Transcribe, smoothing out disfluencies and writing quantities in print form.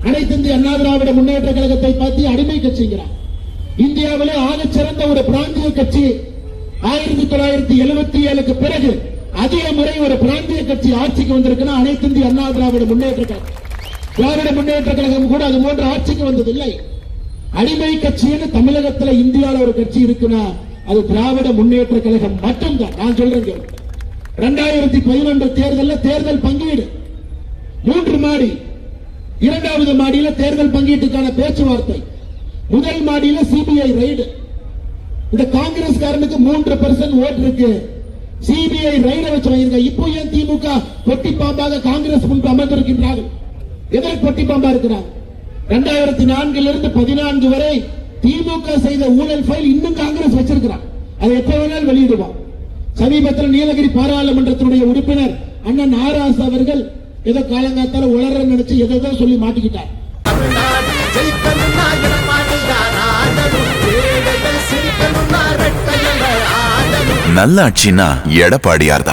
அனைத்து இந்திய அண்ணா திராவிட முன்னேற்ற கழகத்தை பார்த்து அடிமை கட்சிங்கிறார். இந்தியாவிலே ஆகச் சிறந்த ஒரு பிராந்திய கட்சி 1977க்கு பிறகு அதிக முறை ஒரு பிராந்திய கட்சி ஆட்சிக்கு வந்திருக்குன்னா அனைத்து இந்திய அண்ணா திராவிட முன்னேற்ற கழகம். திராவிட முன்னேற்ற கழகம் கூட அது போன்ற ஆட்சிக்கு வந்ததில்லை. அடிமை கட்சின்னு தமிழகத்தில் இந்தியாவில் ஒரு கட்சி இருக்குன்னா அது திராவிட முன்னேற்ற கழகம் மட்டும்தான். நான் சொல்றேன், 2011 தேர்தலில் தேர்தல் பங்கீடு 3 மாடி, 2வது மாடியில் தேர்தல் பங்கீட்டுக்கான பேச்சுவார்த்தை, முதல் மாடியில் சிபிஐ ரைடு. இந்த காங்கிரஸ்காரனுக்கு 3% ஓட்டு இருக்கு. சிபிஐ ரைட வச்சு வாங்கிருக்க. இப்போ ஏன் திமுக பொட்டி பாம்பாக காங்கிரஸ் முன்பு அமர்ந்திருக்கின்றார்கள்? எதற்கு பொட்டி பாம்பா இருக்கிறார்? 2004 14 வரை திமுக செய்த ஊழல் ஃபைல் இன்னும் காங்கிரஸ் வச்சிருக்கிறார். அதை எப்ப வேணாலும் வெளியிடுவான். சமீபத்தில் நீலகிரி பாராளுமன்றத்தினுடைய உறுப்பினர் அண்ணன் ஆராஸ் அவர்கள் ஏதோ காலங்காத்தால உளற நினைச்சு எதோ சொல்லி மாட்டிக்கிட்டார். நல்லாட்சினா எடப்பாடியார் தான்.